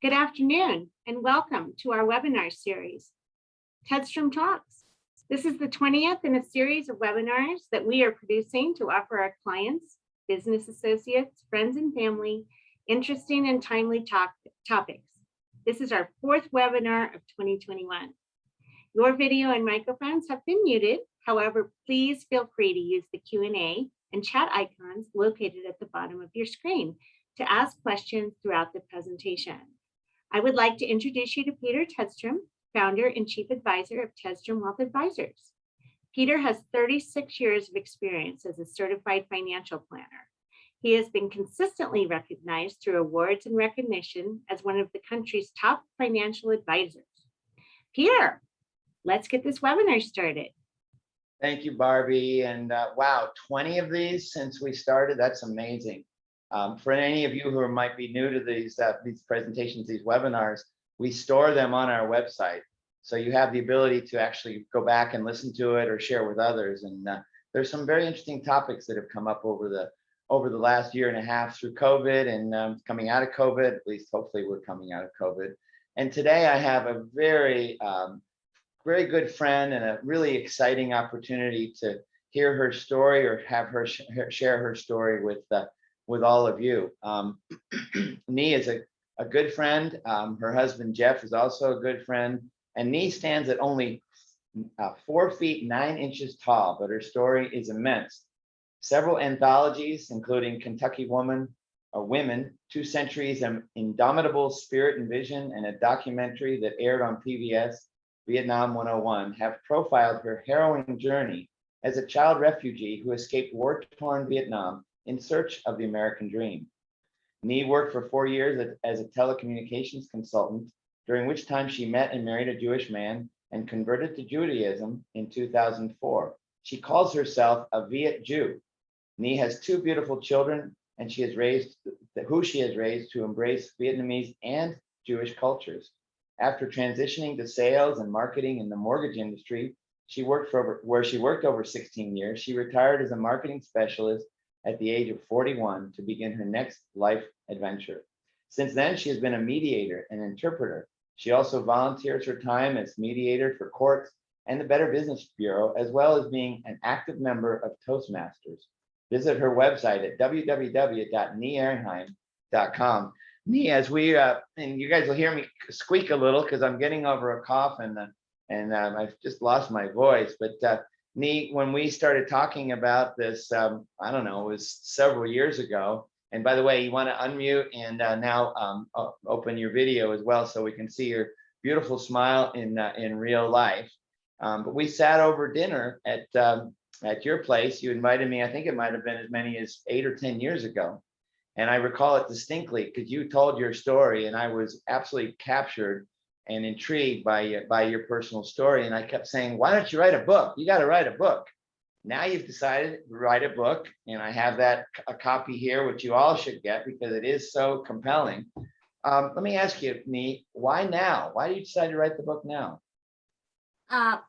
Good afternoon and welcome to our webinar series, Tedstrom Talks. This is the 20th in a series of webinars that we are producing to offer our clients, business associates, friends and family interesting and timely topics. This is our fourth webinar of 2021. Your video and microphones have been muted. However, please feel free to use the Q&A and chat icons located at the bottom of your screen to ask questions throughout the presentation. I would like to introduce you to Peter Tedstrom, founder and chief advisor of Tedstrom Wealth Advisors. Peter has 36 years of experience as a certified financial planner. He has been consistently recognized through awards and recognition as one of the country's top financial advisors. Peter, let's get this webinar started. Thank you, Barbie. And wow, 20 of these since we started. That's amazing. For any of you who might be new to these presentations, these webinars, we store them on our website. So you have the ability to actually go back and listen to it or share with others. And there's some very interesting topics that have come up over the last year and a half through COVID and coming out of COVID. At least hopefully we're coming out of COVID. And today I have a very good friend and a really exciting opportunity to hear her story or have her share her story with all of you. Nhi is a good friend. Her husband, Jeff, is also a good friend. And Nhi stands at only 4 feet 9 inches tall, but her story is immense. Several anthologies, including Kentucky Women, 2 Centuries, an Indomitable Spirit and Vision, and a documentary that aired on PBS, Vietnam 101, have profiled her harrowing journey as a child refugee who escaped war-torn Vietnam in search of the American dream. Nhi worked for 4 years as a telecommunications consultant, during which time she met and married a Jewish man and converted to Judaism in 2004. She calls herself a Viet Jew. Nhi has 2 beautiful children, and she has raised to embrace Vietnamese and Jewish cultures. After transitioning to sales and marketing in the mortgage industry, where she worked over 16 years, she retired as a marketing specialist at the age of 41 to begin her next life adventure. Since then, she has been a mediator and interpreter. She also volunteers her time as mediator for courts and the Better Business Bureau, as well as being an active member of Toastmasters. Visit her website at www.nhiaronheim.com. Nhi, as we and you guys will hear me squeak a little because I'm getting over a cough and I've just lost my voice. But Nhi, when we started talking about this, I don't know, it was several years ago. And by the way, you want to unmute and now open your video as well so we can see your beautiful smile in real life. But we sat over dinner at your place. You invited me. I think it might have been as many as 8 or 10 years ago. And I recall it distinctly because you told your story and I was absolutely captured and intrigued by your personal story. And I kept saying, why don't you write a book? You got to write a book. Now you've decided to write a book. And I have a copy here, which you all should get because it is so compelling. Let me ask you, Nhi, why now? Why did you decide to write the book now?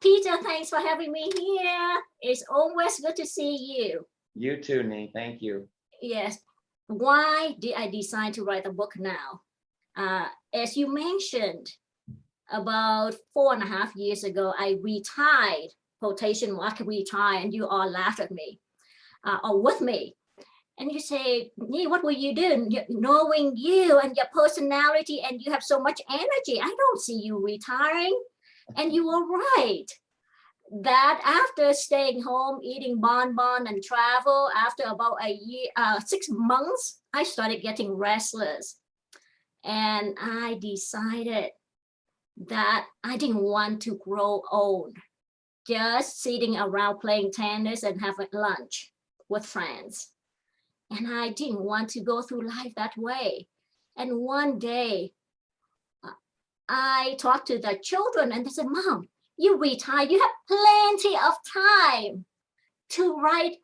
Peter, thanks for having me here. It's always good to see you. You too, Nhi. Thank you. Yes. Why did I decide to write a book now? As you mentioned, about 4.5 years ago, I retired, quotation mark retired, and you all laughed at me or with me. And you say, Nhi, what will you do? Knowing you and your personality, and you have so much energy, I don't see you retiring. And you were right. That after staying home, eating bonbon and travel, after about a year, 6 months, I started getting restless. And I decided that I didn't want to grow old, just sitting around playing tennis and having lunch with friends. And I didn't want to go through life that way. And one day, I talked to the children and they said, Mom, you retired, you have plenty of time to write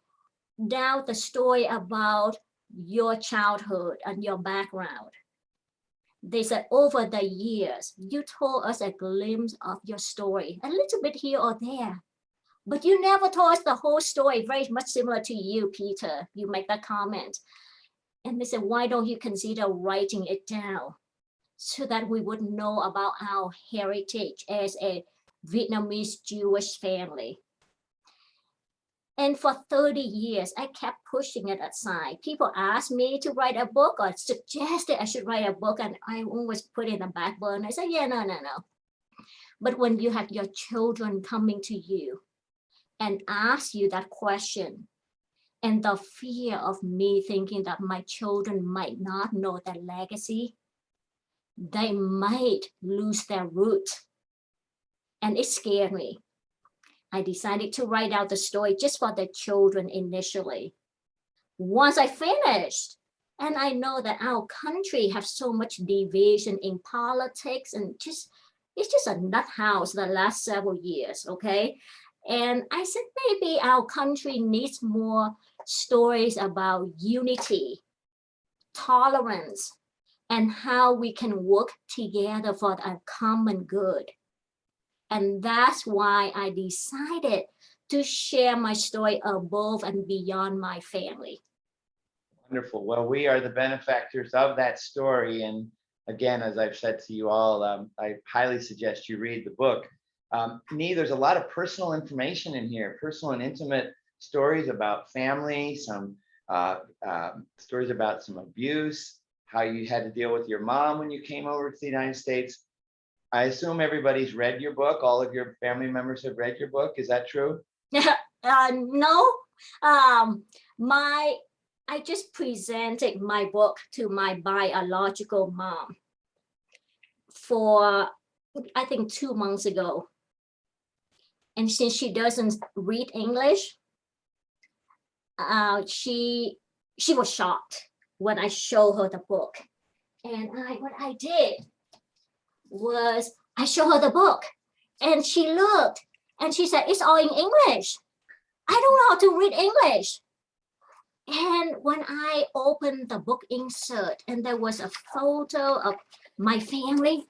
down the story about your childhood and your background. They said, over the years, you told us a glimpse of your story, a little bit here or there, but you never told us the whole story, very much similar to you, Peter. You make that comment. And they said, why don't you consider writing it down? so that we would know about our heritage as a Vietnamese Jewish family. And for 30 years, I kept pushing it aside. People asked me to write a book or suggested I should write a book, and I always put it in the back burner. I said, yeah, no. But when you have your children coming to you and ask you that question, and the fear of me thinking that my children might not know their legacy, they might lose their roots. And it scared me. I decided to write out the story just for the children initially. Once I finished, and I know that our country has so much division in politics and it's just a nut house the last several years, okay? And I said, maybe our country needs more stories about unity, tolerance, and how we can work together for a common good. And that's why I decided to share my story above and beyond my family. Wonderful. Well, we are the benefactors of that story. And again, as I've said to you all, I highly suggest you read the book. Nhi, there's a lot of personal information in here, personal and intimate stories about family, some stories about some abuse, how you had to deal with your mom when you came over to the United States. I assume everybody's read your book. All of your family members have read your book. Is that true? No. I just presented my book to my biological mom for, I think, 2 months ago. And since she doesn't read English, she was shocked when I showed her the book. And what I did was I showed her the book, and she looked and she said, it's all in English. I don't know how to read English. And when I opened the book insert, and there was a photo of my family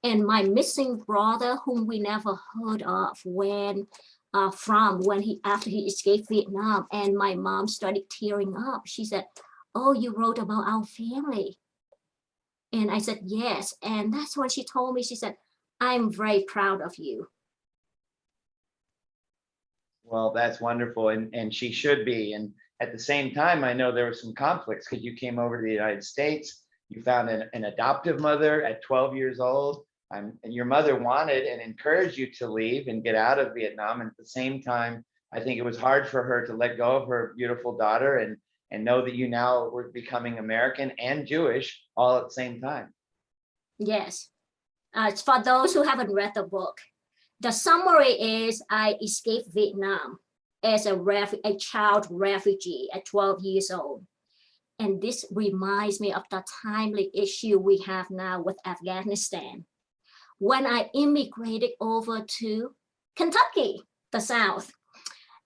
and my missing brother, whom we never heard of after he escaped Vietnam, and my mom started tearing up. She said, oh, you wrote about our family. And I said, yes. And that's when she told me, she said, I'm very proud of you. Well, that's wonderful. And she should be. And at the same time, I know there were some conflicts because you came over to the United States. You found an adoptive mother at 12 years old. And your mother wanted and encouraged you to leave and get out of Vietnam. And at the same time, I think it was hard for her to let go of her beautiful daughter and know that you now were becoming American and Jewish all at the same time. Yes. For those who haven't read the book, the summary is I escaped Vietnam as a child refugee at 12 years old. And this reminds me of the timely issue we have now with Afghanistan. When I immigrated over to Kentucky, the South,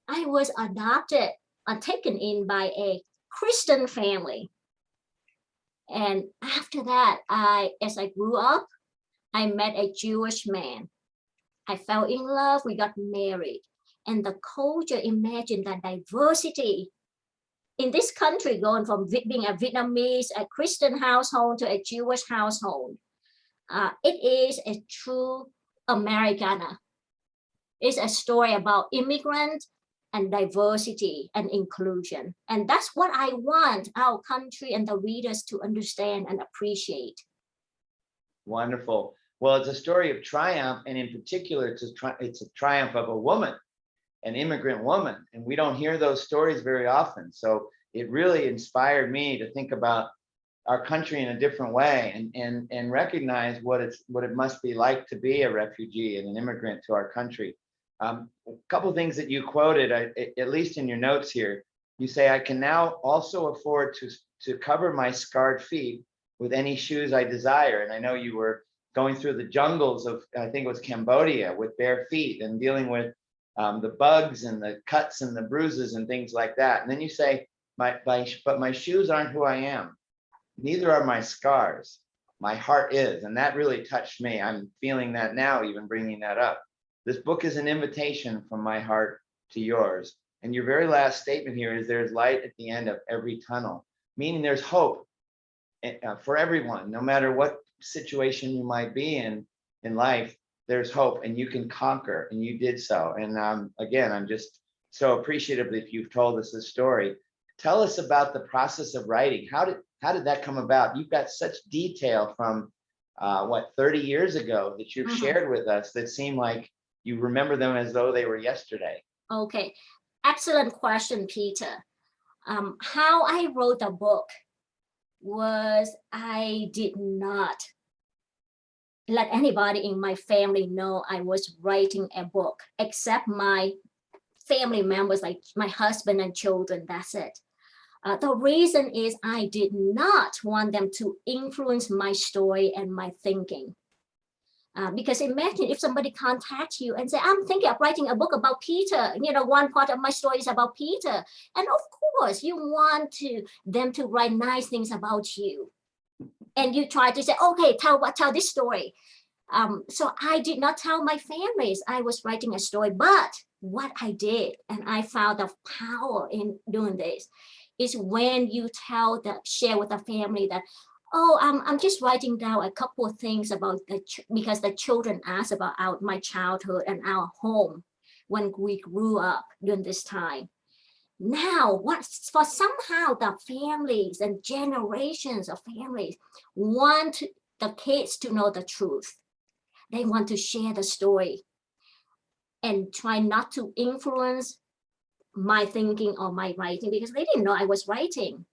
I was adopted or taken in by a Christian family. And after that, as I grew up, I met a Jewish man. I fell in love, we got married. And the culture, imagine that diversity in this country, going from being a Vietnamese, a Christian household to a Jewish household. It is a true Americana. It's a story about immigrants and diversity and inclusion. And that's what I want our country and the readers to understand and appreciate. Wonderful. Well, it's a story of triumph, and in particular, it's a triumph of a woman, an immigrant woman, and we don't hear those stories very often. So it really inspired me to think about our country in a different way and recognize what it must be like to be a refugee and an immigrant to our country. A couple of things that you quoted, at least in your notes here, you say, I can now also afford to cover my scarred feet with any shoes I desire. And I know you were going through the jungles of, I think it was Cambodia, with bare feet and dealing with the bugs and the cuts and the bruises and things like that. And then you say, but my shoes aren't who I am. Neither are my scars. My heart is. And that really touched me. I'm feeling that now, even bringing that up. This book is an invitation from my heart to yours. And your very last statement here is there's light at the end of every tunnel, meaning there's hope for everyone, no matter what situation you might be in life, there's hope and you can conquer, and you did so. And again, I'm just so appreciative that you've told us this story. Tell us about the process of writing. How did that come about? You've got such detail from 30 years ago that you've shared with us that seem like you remember them as though they were yesterday. Okay, excellent question, Peter. How I wrote the book was I did not let anybody in my family know I was writing a book, except my family members, like my husband and children. That's it. The reason is I did not want them to influence my story and my thinking. Because imagine if somebody contacts you and say, I'm thinking of writing a book about Peter. You know, one part of my story is about Peter. And of course, you want them to write nice things about you. And you try to say, okay, tell this story. So I did not tell my families I was writing a story. But what I did, and I found the power in doing this, is when you share with the family that, oh, I'm just writing down a couple of things about because the children asked about my childhood and our home when we grew up during this time. Now, for somehow the families and generations of families want the kids to know the truth. They want to share the story and try not to influence my thinking or my writing, because they didn't know I was writing.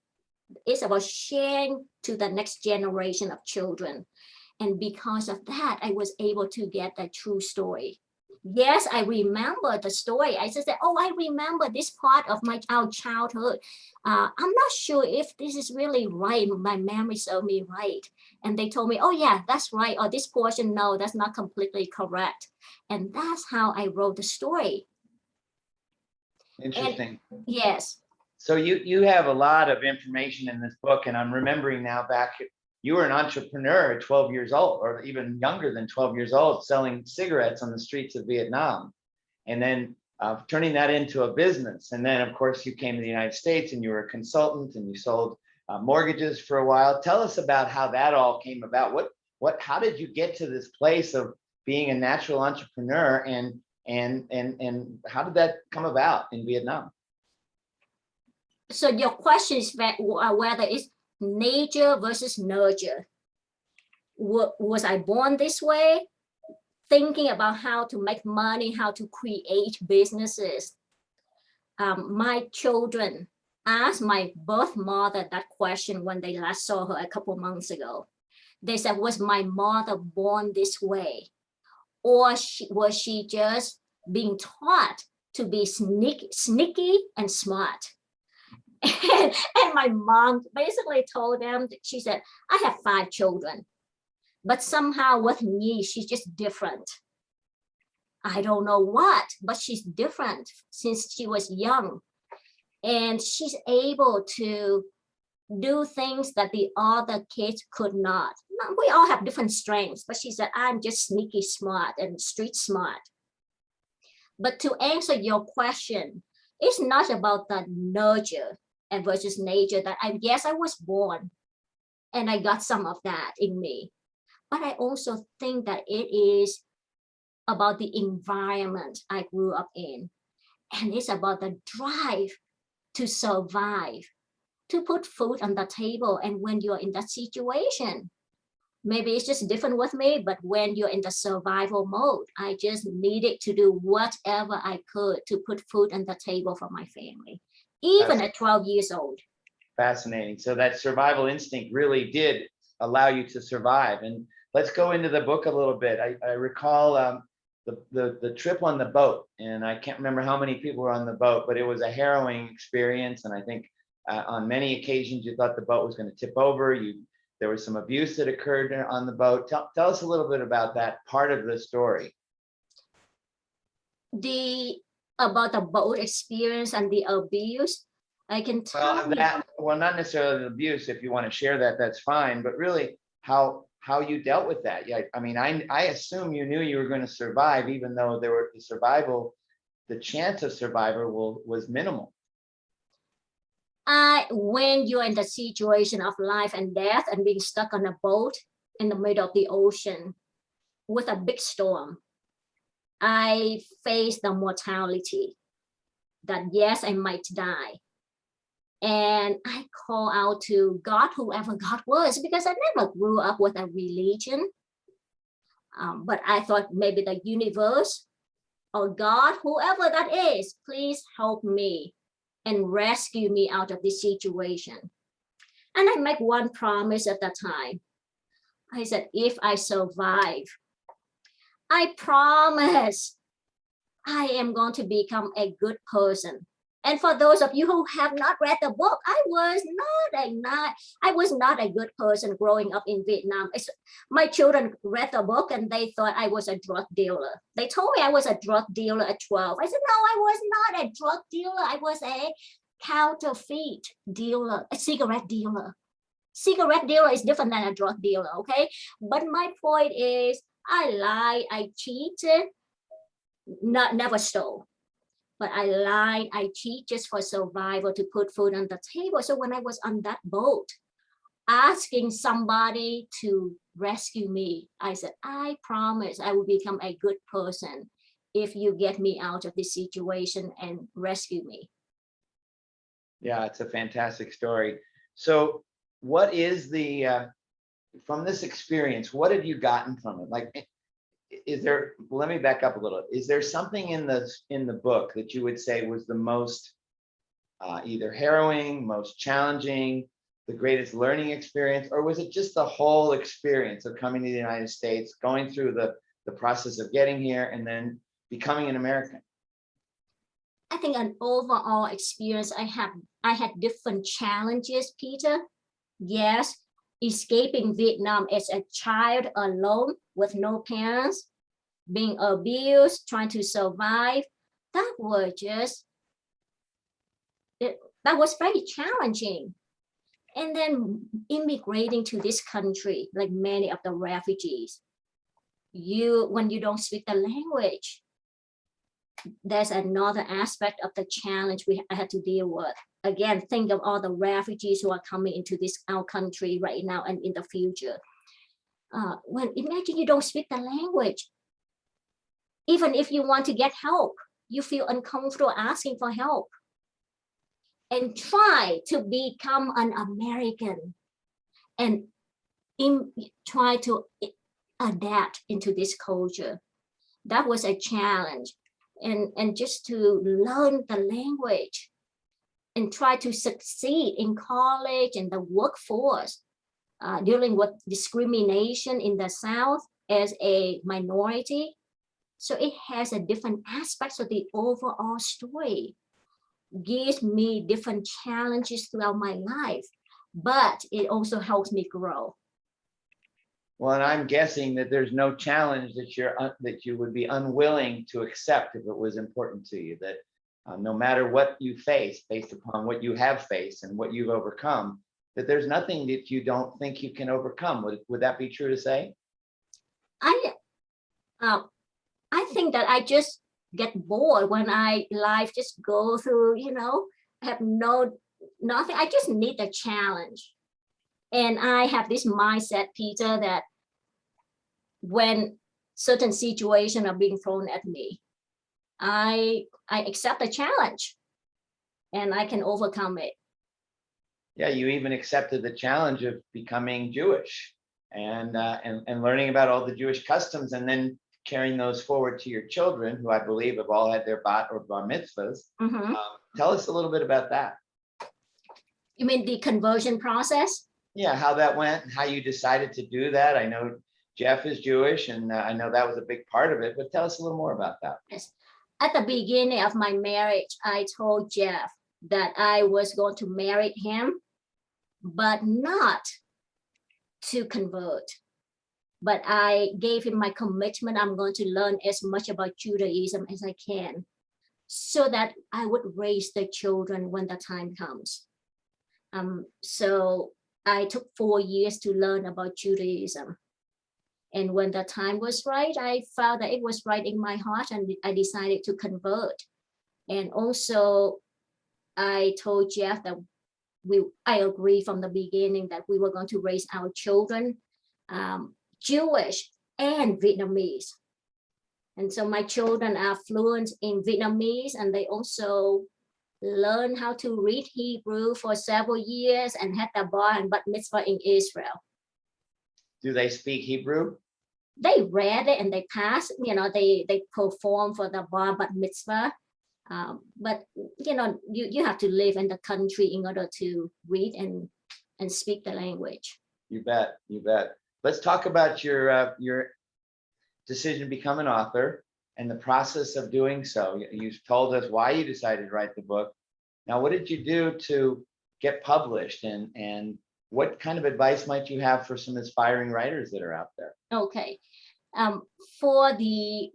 It's about sharing to the next generation of children. And because of that, I was able to get a true story. Yes, I remember the story. I just said, oh, I remember this part of our childhood. I'm not sure if this is really right. My memory served me right. And they told me, oh yeah, that's right. Or this portion, no, that's not completely correct. And that's how I wrote the story. Interesting. And, yes. So you have a lot of information in this book, and I'm remembering now back, you were an entrepreneur at 12 years old, or even younger than 12 years old, selling cigarettes on the streets of Vietnam, and then turning that into a business. And then, of course, you came to the United States and you were a consultant and you sold mortgages for a while. Tell us about how that all came about. How did you get to this place of being a natural entrepreneur, and how did that come about in Vietnam? So your question is whether it's nature versus nurture. Was I born this way, thinking about how to make money, how to create businesses? My children asked my birth mother that question when they last saw her a couple of months ago. They said, was my mother born this way? Or was she just being taught to be sneaky and smart? And my mom basically told them, she said, I have 5 children, but somehow with me, she's just different. I don't know what, but she's different since she was young. And she's able to do things that the other kids could not. We all have different strengths, but she said, I'm just sneaky smart and street smart. But to answer your question, it's not about the nurture and versus nature. That yes, I was born and I got some of that in me, but I also think that it is about the environment I grew up in, and it's about the drive to survive, to put food on the table. And when you're in that situation, maybe it's just different with me, but when you're in the survival mode, I just needed to do whatever I could to put food on the table for my family, even at 12 years old. Fascinating. So that survival instinct really did allow you to survive. And let's go into the book a little bit. I recall the trip on the boat, and I can't remember how many people were on the boat, but it was a harrowing experience. And I think on many occasions you thought the boat was going to tip over. There was some abuse that occurred on the boat. Tell us a little bit about that part of the story. About the boat experience and the abuse, I can tell well, not necessarily the abuse. If you want to share that, that's fine. But really, how you dealt with that? Yeah, I mean, I assume you knew you were going to survive, even though the chance of survival was minimal. When you're in the situation of life and death and being stuck on a boat, in the middle of the ocean with a big storm. I faced the mortality that yes, I might die. And I call out to God, whoever God was, because I never grew up with a religion. But I thought maybe the universe or God, whoever that is, please help me and rescue me out of this situation. And I make one promise at that time. I said, if I survive, I promise I am going to become a good person. And for those of you who have not read the book, I was not a good person growing up in Vietnam. My children read the book and they thought I was a drug dealer. They told me I was a drug dealer at 12. I said, no, I was not a drug dealer. I was a counterfeit dealer, a cigarette dealer. Cigarette dealer is different than a drug dealer, okay? But my point is, I lied, I cheated, never stole. But I lied, I cheat just for survival, to put food on the table. So when I was on that boat, asking somebody to rescue me, I said, I promise I will become a good person if you get me out of this situation and rescue me. Yeah, it's a fantastic story. So what is the, from this experience, what have you gotten from it? Like, is there, let me back up a little. Is there something in the book that you would say was the most either harrowing, most challenging, the greatest learning experience, or was it just the whole experience of coming to the United States, going through the process of getting here and then becoming an American? I think an overall experience, I had different challenges, Peter. Yes, escaping Vietnam as a child alone with no parents, being abused, trying to survive, that was very challenging. And then immigrating to this country, like many of the refugees, when you don't speak the language, there's another aspect of the challenge I had to deal with. Again, think of all the refugees who are coming into our country right now and in the future. When imagine you don't speak the language. Even if you want to get help, you feel uncomfortable asking for help. And try to become an American and try to adapt into this culture. That was a challenge. And just to learn the language and try to succeed in college and the workforce, dealing with discrimination in the South as a minority. So it has a different aspects of the overall story, gives me different challenges throughout my life, but it also helps me grow. Well, and I'm guessing that there's no challenge that you would be unwilling to accept if it was important to you, that no matter what you face, based upon what you have faced and what you've overcome, that there's nothing that you don't think you can overcome. Would that be true to say? I think that I just get bored when life just go through, I have nothing. I just need a challenge. And I have this mindset, Peter, that when certain situations are being thrown at me, I accept the challenge and I can overcome it. Yeah, you even accepted the challenge of becoming Jewish and learning about all the Jewish customs and then carrying those forward to your children, who I believe have all had their bat or bar mitzvahs. Mm-hmm. Tell us a little bit about that. You mean the conversion process? Yeah, how that went, how you decided to do that. I know Jeff is Jewish, and I know that was a big part of it, but tell us a little more about that. Yes. At the beginning of my marriage, I told Jeff that I was going to marry him, but not to convert. But I gave him my commitment. I'm going to learn as much about Judaism as I can, so that I would raise the children when the time comes. So I took 4 years to learn about Judaism. And when the time was right, I felt that it was right in my heart, and I decided to convert. And also, I told Jeff that I agreed from the beginning that we were going to raise our children Jewish, and Vietnamese. And so my children are fluent in Vietnamese, and they also learn how to read Hebrew for several years and had their bar and bat mitzvah in Israel. Do they speak Hebrew? They read it and they passed, they perform for the bar bat mitzvah. But you have to live in the country in order to read and speak the language. You bet, you bet. Let's talk about your decision to become an author and the process of doing so. You've told us why you decided to write the book. Now, what did you do to get published, and what kind of advice might you have for some aspiring writers that are out there? Okay. For the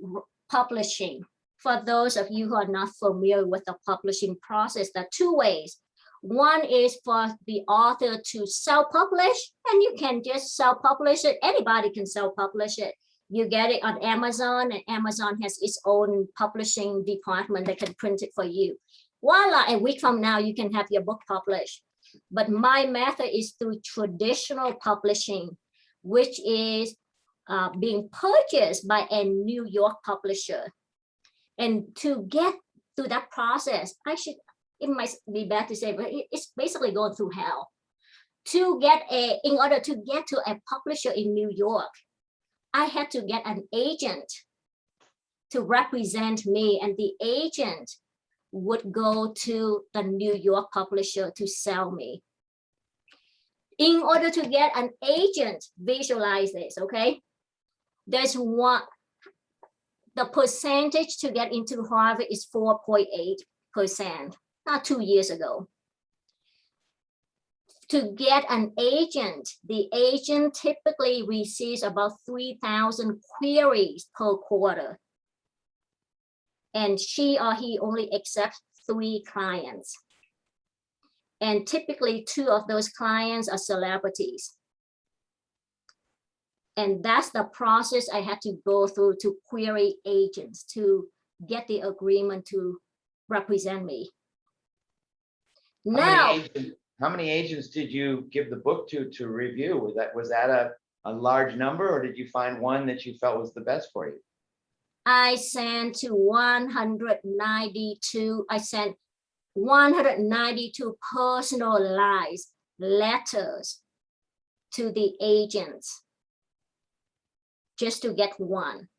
publishing, for those of you who are not familiar with the publishing process, there are two ways. One is for the author to self-publish, and you can just self-publish it. Anybody can self-publish it. You get it on Amazon, and Amazon has its own publishing department that can print it for you. Voila, a week from now, you can have your book published. But my method is through traditional publishing, which is being purchased by a New York publisher. And to get through that process, it might be bad to say, but it's basically going through hell. In order to get to a publisher in New York, I had to get an agent to represent me, and the agent would go to the New York publisher to sell me. In order to get an agent, visualize this, okay? There's one, the percentage to get into Harvard is 4.8%, not 2 years ago. To get an agent, the agent typically receives about 3,000 queries per quarter. And she or he only accepts 3 clients. And typically 2 of those clients are celebrities. And that's the process I had to go through to query agents to get the agreement to represent me. How many agents did you give the book to review? Was that a large number, or did you find one that you felt was the best for you? I sent 192 personalized letters to the agents just to get one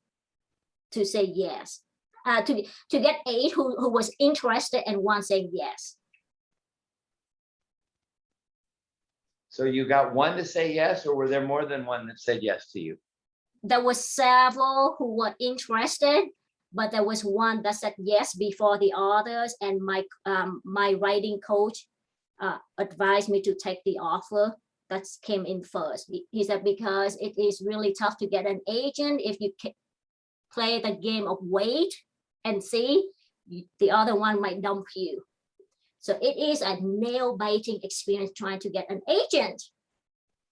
to say yes. To get 8 who was interested and 1 saying yes. So you got 1 to say yes, or were there more than 1 that said yes to you? There were several who were interested, but there was 1 that said yes before the others, and my writing coach advised me to take the offer that came in first. He said, because it is really tough to get an agent if you play the game of wait and see, the other one might dump you. So it is a nail-biting experience trying to get an agent.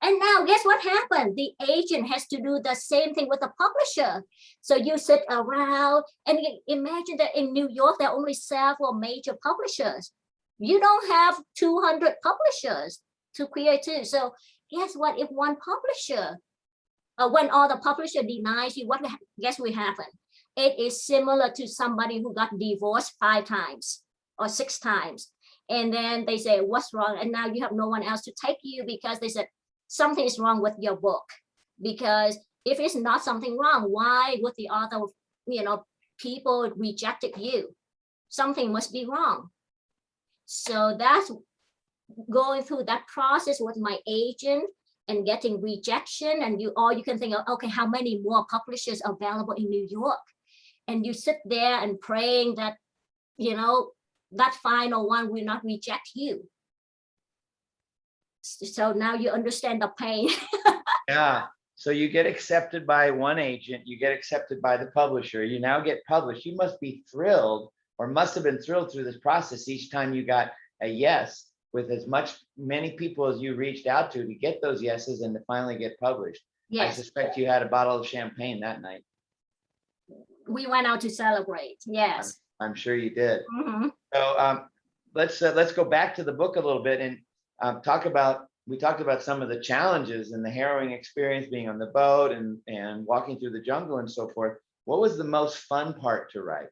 And now guess what happened? The agent has to do the same thing with the publisher. So you sit around and imagine that in New York, there are only several major publishers. You don't have 200 publishers to create too. So guess what? If one publisher, when all the publisher denies you, guess what happened? It is similar to somebody who got divorced 5 times or 6 times. And then they say, what's wrong? And now you have no one else to take you because they said, something is wrong with your book. Because if it's not something wrong, why would the other, people rejected you? Something must be wrong. So that's going through that process with my agent and getting rejection. And all you can think of, okay, how many more publishers are available in New York? And you sit there and praying that, that final one will not reject you. So now you understand the pain. Yeah. So you get accepted by one agent, you get accepted by the publisher, you now get published. You must be thrilled, or must have been thrilled through this process each time you got a yes, with many people as you reached out to get those yeses and to finally get published. Yes. I suspect you had a bottle of champagne that night. We went out to celebrate. Yes. I'm sure you did. Mm-hmm. So let's go back to the book a little bit and talk about we talked about some of the challenges and the harrowing experience being on the boat and walking through the jungle and so forth. What was the most fun part to write?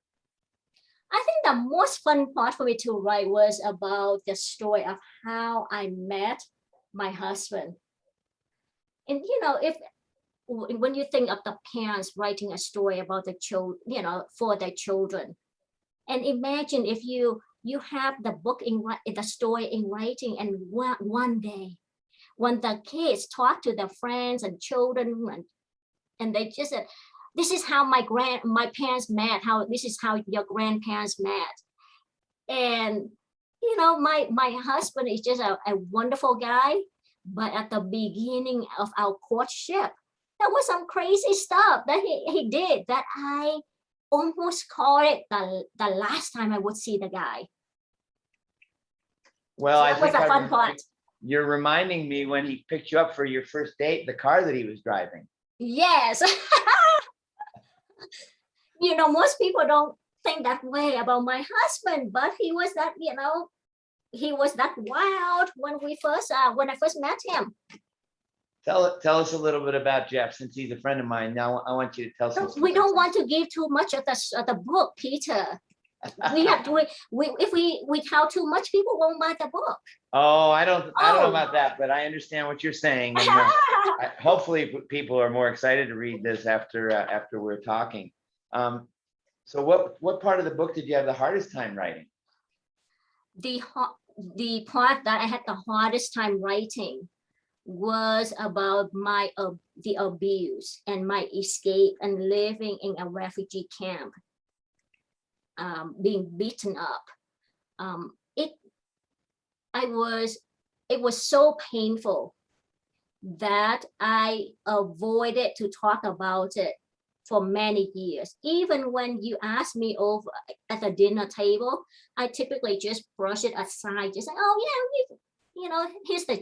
I think the most fun part for me to write was about the story of how I met my husband. And if when you think of the parents writing a story about the children, for their children, and imagine if you have the book the story in writing, and one day when the kids talk to their friends and children, and they just said, this is how my parents met, this is how your grandparents met. And my husband is just a wonderful guy, but at the beginning of our courtship, there was some crazy stuff that he did that I almost call it the last time I would see the guy. Well, So I that was think a fun part. you're reminding me when he picked you up for your first date, the car that he was driving. Yes. Most people don't think that way about my husband, but he was that, he was that wild when I first met him. Tell us a little bit about Jeff, since he's a friend of mine. Now I want you to tell us. We don't want to give too much of the book, Peter. We have to. If we tell too much, people won't buy the book. Oh, I don't know about that, but I understand what you're saying. And, hopefully people are more excited to read this after we're talking. So what part of the book did you have the hardest time writing? The part that I had the hardest time writing was about the abuse and my escape and living in a refugee camp, being beaten up. It was so painful that I avoided to talk about it for many years. Even when you ask me over at the dinner table, I typically just brush it aside, just say, oh yeah, here's the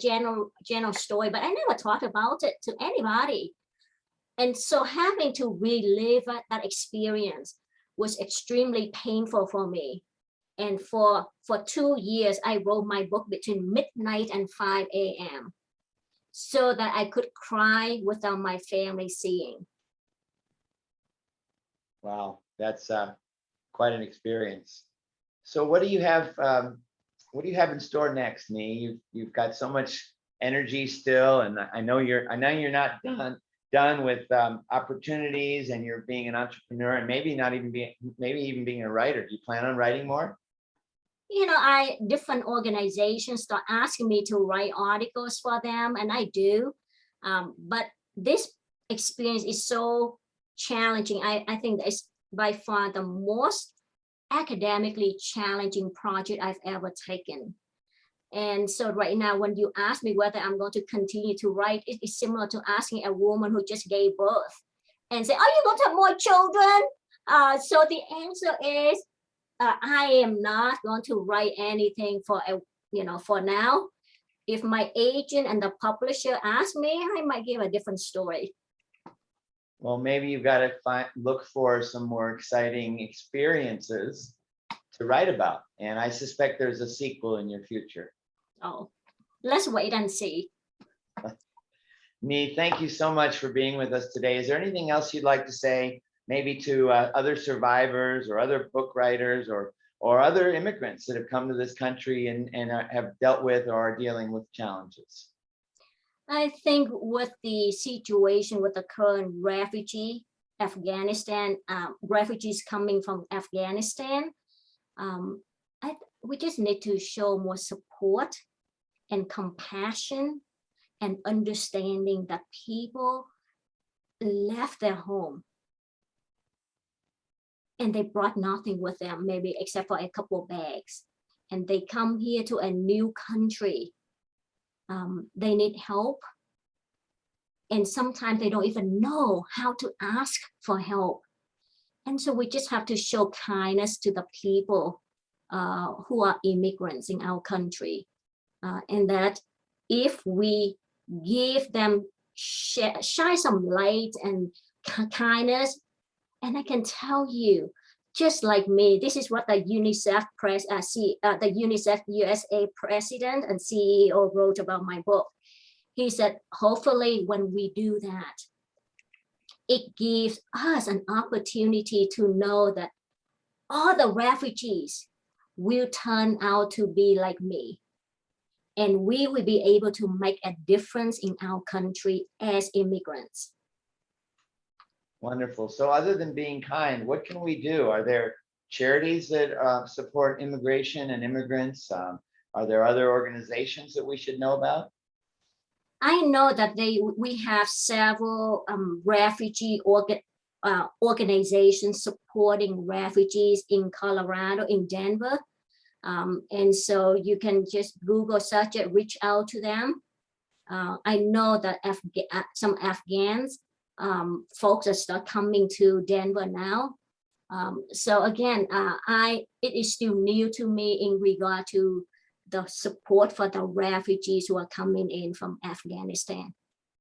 general story, but I never talked about it to anybody. And so having to relive that experience was extremely painful for me. And for 2 years, I wrote my book between midnight and 5 a.m. so that I could cry without my family seeing. Wow, that's quite an experience. So what do you have? What do you have in store next, Nhi? You've got so much energy still, and I know you're not done with opportunities, and you're being an entrepreneur, and maybe even being a writer. Do you plan on writing more? Different organizations start asking me to write articles for them, and I do. But this experience is so challenging. I think it's by far the most academically challenging project I've ever taken. And so right now, when you ask me whether I'm going to continue to write, it is similar to asking a woman who just gave birth and say, are you going to have more children? So the answer is, I am not going to write anything for now. If my agent and the publisher ask me, I might give a different story. Well, maybe you've got to look for some more exciting experiences to write about. And I suspect there's a sequel in your future. Oh, let's wait and see. Nhi, thank you so much for being with us today. Is there anything else you'd like to say, maybe to other survivors or other book writers or other immigrants that have come to this country and have dealt with or are dealing with challenges? I think with the situation with the current refugees coming from Afghanistan, we just need to show more support and compassion and understanding that people left their home and they brought nothing with them, maybe except for a couple of bags. And they come here to a new country. They need help. And sometimes they don't even know how to ask for help. And so we just have to show kindness to the people who are immigrants in our country. And that if we give them, shine some light and kindness, and I can tell you, just like me, this is what the UNICEF the UNICEF USA president and CEO wrote about my book. he said, hopefully when we do that, it gives us an opportunity to know that all the refugees will turn out to be like me. And we will be able to make a difference in our country as immigrants. Wonderful. So other than being kind, what can we do? Are there charities that support immigration and immigrants? Are there other organizations that we should know about? I know that we have several refugee organizations supporting refugees in Colorado, in Denver. And so you can just Google search it, reach out to them. I know that some Afghans folks are start coming to Denver now. So again, it is still new to me in regard to the support for the refugees who are coming in from Afghanistan.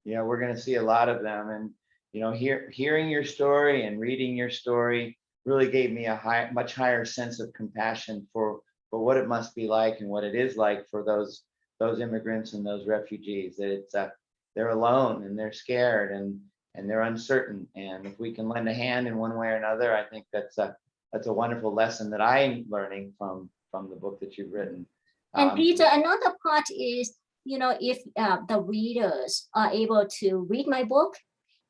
Yeah, we're going to see a lot of them. And, you know, hearing your story and reading your story really gave me a much higher sense of compassion for what it must be like and what it is like for those immigrants and those refugees. That it's they're alone and they're scared and they're uncertain. And if we can lend a hand in one way or another, I think that's a wonderful lesson that I'm learning from the book that you've written. And Peter, another part is, you know, if the readers are able to read my book,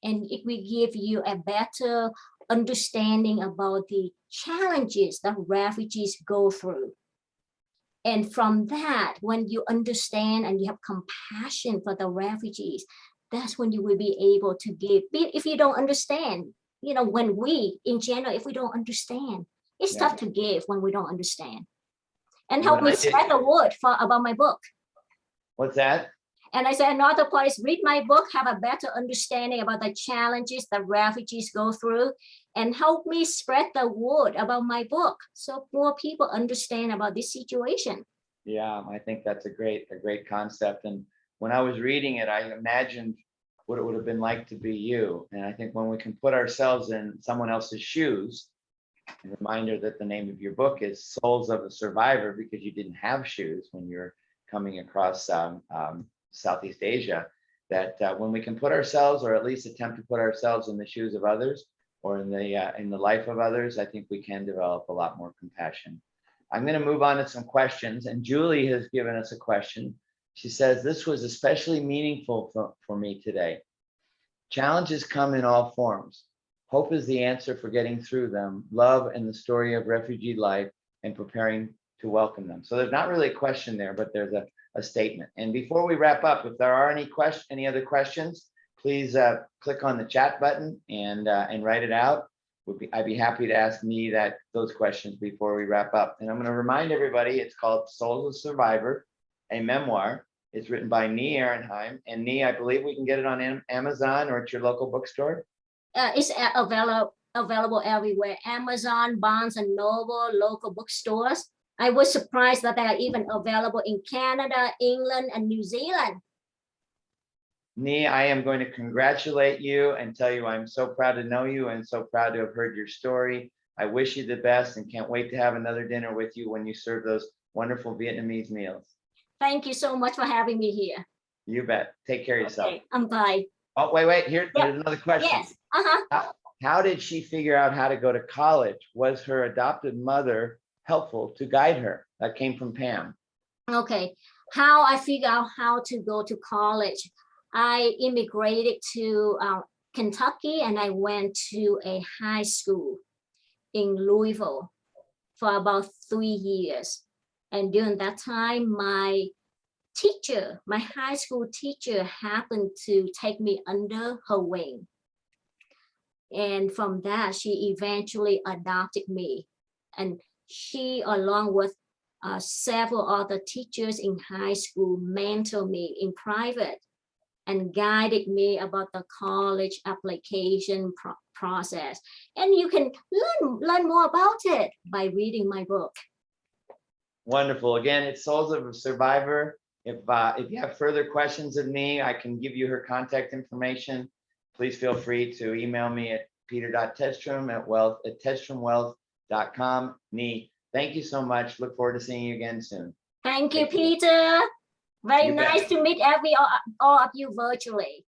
and it will give you a better understanding about the challenges that refugees go through. And from that, when you understand and you have compassion for the refugees, that's when you will be able to give. If you don't understand, you know, when we, in general, if we don't understand, it's tough to give when we don't understand. And help me spread the word about my book. What's that? And I said, another part is read my book, have a better understanding about the challenges that refugees go through, and help me spread the word about my book so more people understand about this situation. Yeah, I think that's a great concept. And when I was reading it, I imagined what it would have been like to be you. And I think when we can put ourselves in someone else's shoes, a reminder that the name of your book is Souls of a Survivor, because you didn't have shoes when you're coming across Southeast Asia, that when we can put ourselves, or at least attempt to put ourselves in the shoes of others, or in the life of others, I think we can develop a lot more compassion. I'm going to move on to some questions, and Julie has given us a question. She says, this was especially meaningful for me today. Challenges come in all forms. Hope is the answer for getting through them. Love and the story of refugee life and preparing to welcome them. So there's not really a question there, but there's a statement. And before we wrap up, if there are any other questions, please click on the chat button and write it out. I'd be happy to ask Nhi those questions before we wrap up. And I'm going to remind everybody, it's called Souls of a Survivor, a memoir. It's written by Nhi Aronheim. And Nhi, I believe we can get it on Amazon or at your local bookstore. It's available everywhere. Amazon, Barnes and Noble, local bookstores. I was surprised that they are even available in Canada, England, and New Zealand. Nhi, I am going to congratulate you and tell you I'm so proud to know you and so proud to have heard your story. I wish you the best and can't wait to have another dinner with you when you serve those wonderful Vietnamese meals. Thank you so much for having me here. You bet. Take care of yourself. Okay, bye. Oh, wait. Here's another question. Yes. How did she figure out how to go to college? Was her adopted mother helpful to guide her? That came from Pam. Okay. How I figured out how to go to college. I immigrated to Kentucky, and I went to a high school in Louisville for about 3 years. And during that time, my high school teacher happened to take me under her wing. And from that, she eventually adopted me. And she, along with several other teachers in high school, mentored me in private and guided me about the college application process. And you can learn more about it by reading my book. Wonderful. Again, it's Souls of a Survivor. If you have further questions of me, I can give you her contact information. Please feel free to email me at peter.tedstrom@tedstromwealth.com. Nhi, thank you so much. Look forward to seeing you again soon. Thank you, Peter. Very You bet. nice to meet all of you virtually.